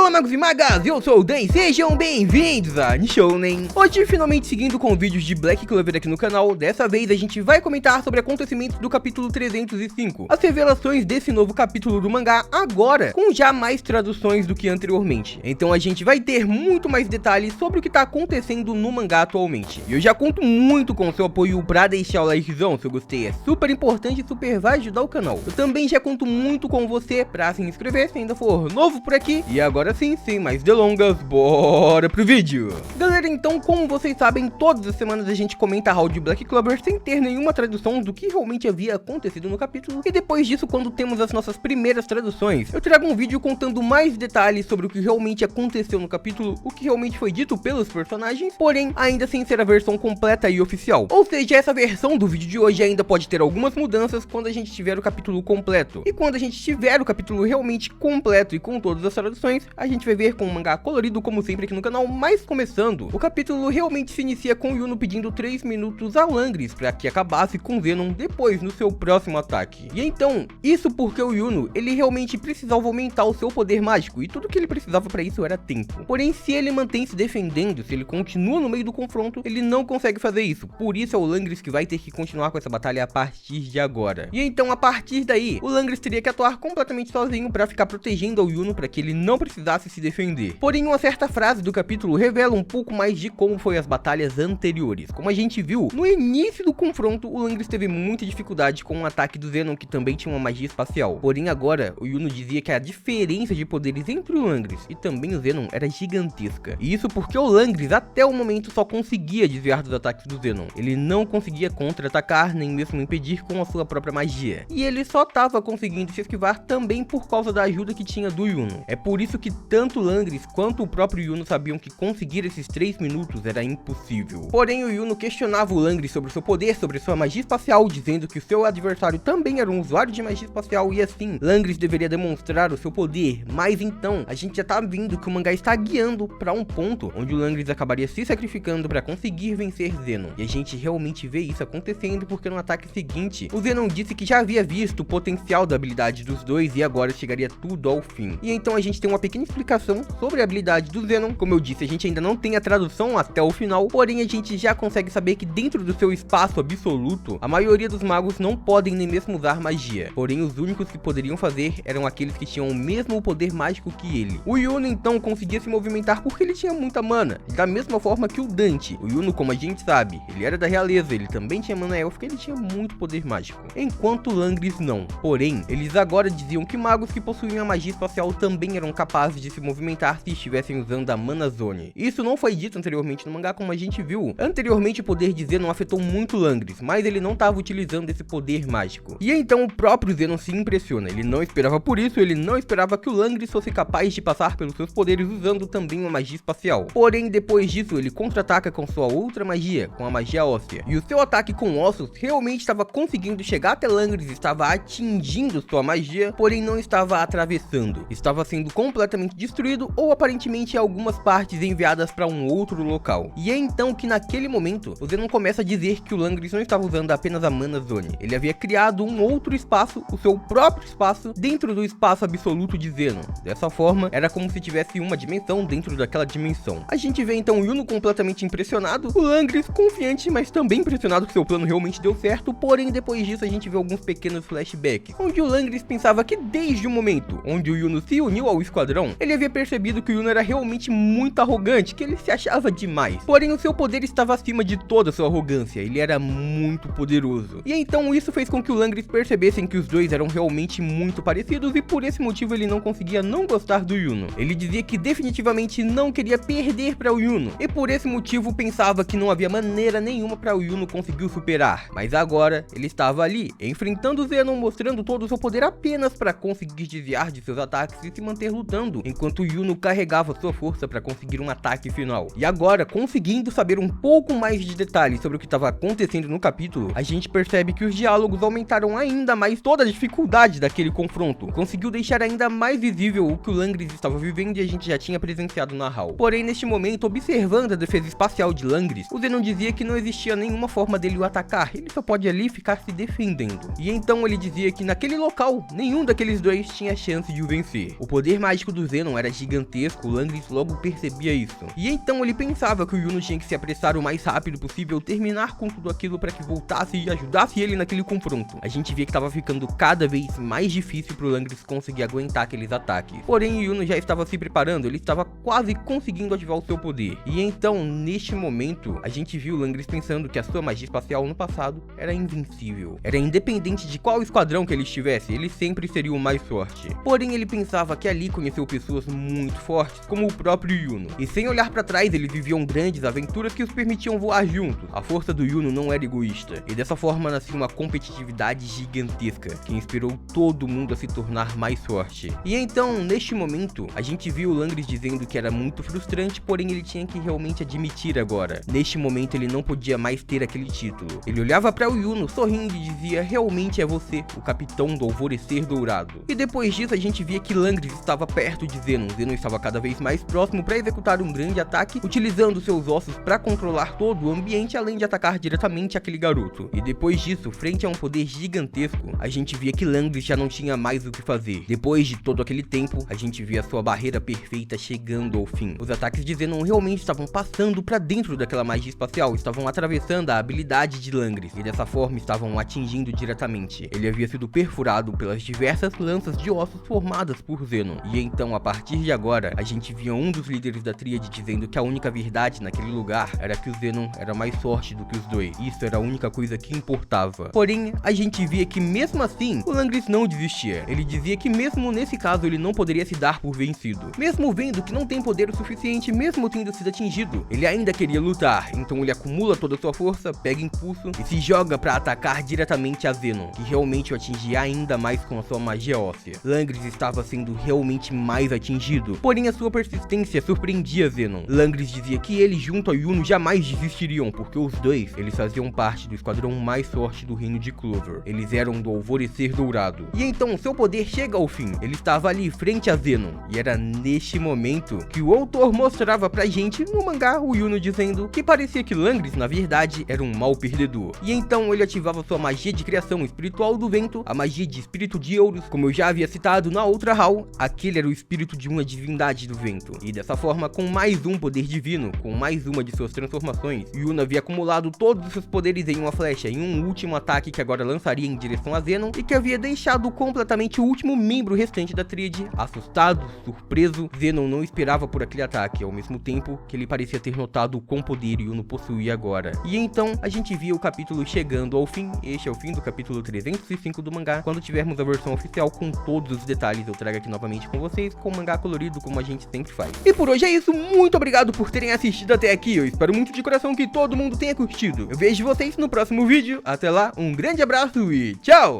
Fala magos e magas, eu sou o Dan, sejam bem-vindos a Nishounen. Hoje, finalmente seguindo com vídeos de Black Clover aqui no canal, dessa vez a gente vai comentar sobre acontecimentos do capítulo 305, as revelações desse novo capítulo do mangá agora, com já mais traduções do que anteriormente. Então a gente vai ter muito mais detalhes sobre o que tá acontecendo no mangá atualmente. E eu já conto muito com o seu apoio pra deixar o likezão, se eu gostei, é super importante e super vai ajudar o canal. Eu também já conto muito com você pra se inscrever se ainda for novo por aqui. E agora sim, sem mais delongas, bora pro vídeo. Galera, então como vocês sabem, todas as semanas a gente comenta a haul de Black Clover sem ter nenhuma tradução do que realmente havia acontecido no capítulo. E depois disso, quando temos as nossas primeiras traduções, eu trago um vídeo contando mais detalhes sobre o que realmente aconteceu no capítulo, o que realmente foi dito pelos personagens, porém ainda sem ser a versão completa e oficial. Ou seja, essa versão do vídeo de hoje ainda pode ter algumas mudanças quando a gente tiver o capítulo completo. E quando a gente tiver o capítulo realmente completo e com todas as traduções, a gente vai ver com um mangá colorido como sempre aqui no canal. Mas começando, o capítulo realmente se inicia com Yuno pedindo 3 minutos a Langris para que acabasse com Zenon depois no seu próximo ataque. E então, isso porque o Yuno, ele realmente precisava aumentar o seu poder mágico, e tudo que ele precisava para isso era tempo. Porém, se ele mantém se defendendo, se ele continua no meio do confronto, ele não consegue fazer isso. Por isso é o Langris que vai ter que continuar com essa batalha a partir de agora. E então, a partir daí, o Langris teria que atuar completamente sozinho para ficar protegendo o Yuno para que ele não precisasse se defender. Porém, uma certa frase do capítulo revela um pouco mais de como foi as batalhas anteriores. Como a gente viu, no início do confronto, o Langris teve muita dificuldade com o ataque do Zenon, que também tinha uma magia espacial. Porém, agora, o Yuno dizia que a diferença de poderes entre o Langris e também o Zenon era gigantesca. E isso porque o Langris, até o momento, só conseguia desviar dos ataques do Zenon. Ele não conseguia contra-atacar, nem mesmo impedir com a sua própria magia. E ele só estava conseguindo se esquivar também por causa da ajuda que tinha do Yuno. É por isso que tanto o Langris quanto o próprio Yuno sabiam que conseguir esses 3 minutos era impossível. Porém, o Yuno questionava o Langris sobre seu poder, sobre sua magia espacial, dizendo que o seu adversário também era um usuário de magia espacial e assim, Langris deveria demonstrar o seu poder. Mas então, a gente já tá vendo que o mangá está guiando para um ponto onde o Langris acabaria se sacrificando para conseguir vencer Zenon. E a gente realmente vê isso acontecendo porque no ataque seguinte, o Zenon disse que já havia visto o potencial da habilidade dos dois e agora chegaria tudo ao fim. E então a gente tem uma pequena explicação sobre a habilidade do Zenon. Como eu disse, a gente ainda não tem a tradução até o final, porém a gente já consegue saber que dentro do seu espaço absoluto, a maioria dos magos não podem nem mesmo usar magia. Porém, os únicos que poderiam fazer eram aqueles que tinham o mesmo poder mágico que ele. O Yuno então conseguia se movimentar porque ele tinha muita mana, da mesma forma que o Dante. O Yuno, como a gente sabe, ele era da realeza, ele também tinha mana élfica, ele tinha muito poder mágico, enquanto o Langris não. Porém, eles agora diziam que magos que possuíam a magia espacial também eram capazes de se movimentar se estivessem usando a Mana Zone. Isso não foi dito anteriormente no mangá, como a gente viu. Anteriormente o poder de Zenon afetou muito o Langris, mas ele não estava utilizando esse poder mágico. E então o próprio Zenon se impressiona, ele não esperava por isso, ele não esperava que o Langris fosse capaz de passar pelos seus poderes usando também uma magia espacial. Porém, depois disso ele contra-ataca com sua outra magia, com a magia óssea. E o seu ataque com ossos realmente estava conseguindo chegar até Langris, estava atingindo sua magia, porém não estava atravessando. Estava sendo completamente destruído ou aparentemente algumas partes enviadas para um outro local. E é então que naquele momento, o Zenon começa a dizer que o Langris não estava usando apenas a Mana Zone. Ele havia criado um outro espaço, o seu próprio espaço, dentro do espaço absoluto de Zenon. Dessa forma, era como se tivesse uma dimensão dentro daquela dimensão. A gente vê então o Yuno completamente impressionado, o Langris confiante, mas também impressionado que seu plano realmente deu certo. Porém, depois disso a gente vê alguns pequenos flashbacks, onde o Langris pensava que desde o momento onde o Yuno se uniu ao esquadrão, ele havia percebido que o Yuno era realmente muito arrogante, que ele se achava demais. Porém, o seu poder estava acima de toda a sua arrogância, ele era muito poderoso. E então isso fez com que o Langris percebessem que os dois eram realmente muito parecidos e por esse motivo ele não conseguia não gostar do Yuno. Ele dizia que definitivamente não queria perder para o Yuno e por esse motivo pensava que não havia maneira nenhuma para o Yuno conseguir o superar. Mas agora ele estava ali, enfrentando o Zenon, mostrando todo o seu poder apenas para conseguir desviar de seus ataques e se manter lutando, enquanto o Yuno carregava sua força para conseguir um ataque final. E agora, conseguindo saber um pouco mais de detalhes sobre o que estava acontecendo no capítulo, a gente percebe que os diálogos aumentaram ainda mais toda a dificuldade daquele confronto. Conseguiu deixar ainda mais visível o que o Langris estava vivendo e a gente já tinha presenciado na haul. Porém, neste momento, observando a defesa espacial de Langris, o Zenon dizia que não existia nenhuma forma dele o atacar, ele só pode ali ficar se defendendo. E então ele dizia que naquele local, nenhum daqueles dois tinha chance de o vencer. O poder mágico do Zenon Zenon era gigantesco, o Langris logo percebia isso. E então ele pensava que o Yuno tinha que se apressar o mais rápido possível, terminar com tudo aquilo para que voltasse e ajudasse ele naquele confronto. A gente via que estava ficando cada vez mais difícil pro Langris conseguir aguentar aqueles ataques. Porém, o Yuno já estava se preparando, ele estava quase conseguindo ativar o seu poder. E então, neste momento, a gente viu o Langris pensando que a sua magia espacial no passado era invencível. Era independente de qual esquadrão que ele estivesse, ele sempre seria o mais forte. Porém, ele pensava que ali conheceu pessoas muito fortes, como o próprio Yuno. E sem olhar para trás, eles viviam grandes aventuras que os permitiam voar juntos. A força do Yuno não era egoísta. E dessa forma nascia uma competitividade gigantesca, que inspirou todo mundo a se tornar mais forte. E então, neste momento, a gente viu o Langris dizendo que era muito frustrante, porém ele tinha que realmente admitir agora. Neste momento, ele não podia mais ter aquele título. Ele olhava para o Yuno, sorrindo e dizia: realmente é você, o capitão do Alvorecer Dourado. E depois disso, a gente via que Langris estava perto de Zenon. Zenon estava cada vez mais próximo para executar um grande ataque, utilizando seus ossos para controlar todo o ambiente, além de atacar diretamente aquele garoto. E depois disso, frente a um poder gigantesco, a gente via que Langris já não tinha mais o que fazer. Depois de todo aquele tempo, a gente via sua barreira perfeita chegando ao fim. Os ataques de Zenon realmente estavam passando para dentro daquela magia espacial, estavam atravessando a habilidade de Langris e dessa forma estavam atingindo diretamente. Ele havia sido perfurado pelas diversas lanças de ossos formadas por Zenon. E então, a partir de agora, a gente via um dos líderes da tríade dizendo que a única verdade naquele lugar era que o Zenon era mais forte do que os dois. Isso era a única coisa que importava. Porém, a gente via que mesmo assim, o Langris não desistia. Ele dizia que mesmo nesse caso ele não poderia se dar por vencido. Mesmo vendo que não tem poder o suficiente, mesmo tendo sido atingido, ele ainda queria lutar. Então ele acumula toda a sua força, pega impulso e se joga para atacar diretamente a Zenon, que realmente o atingia ainda mais com a sua magia óssea. Langris estava sendo realmente mais atingido, porém a sua persistência surpreendia Zenon. Langris dizia que ele junto a Yuno jamais desistiriam, porque os dois, eles faziam parte do esquadrão mais forte do reino de Clover. Eles eram do Alvorecer Dourado. E então seu poder chega ao fim. Ele estava ali frente a Zenon. E era neste momento que o autor mostrava pra gente no mangá o Yuno dizendo que parecia que Langris na verdade era um mau perdedor. E então ele ativava sua magia de criação espiritual do vento, a magia de espírito de Ouros, como eu já havia citado na outra HAL, aquele era o espírito de uma divindade do vento. E dessa forma, com mais um poder divino, com mais uma de suas transformações, Yuno havia acumulado todos os seus poderes em uma flecha, em um último ataque que agora lançaria em direção a Zenon e que havia deixado completamente o último membro restante da tríade assustado, surpreso. Zenon não esperava por aquele ataque, ao mesmo tempo que ele parecia ter notado o quão poder Yuno possuía agora. E então a gente via o capítulo chegando ao fim. Este é o fim do capítulo 305 do mangá. Quando tivermos a versão oficial com todos os detalhes, eu trago aqui novamente com vocês, com o mangá colorido como a gente sempre faz. E por hoje é isso, muito obrigado por terem assistido até aqui. Eu espero muito de coração que todo mundo tenha curtido. Eu vejo vocês no próximo vídeo. Até lá, um grande abraço e tchau!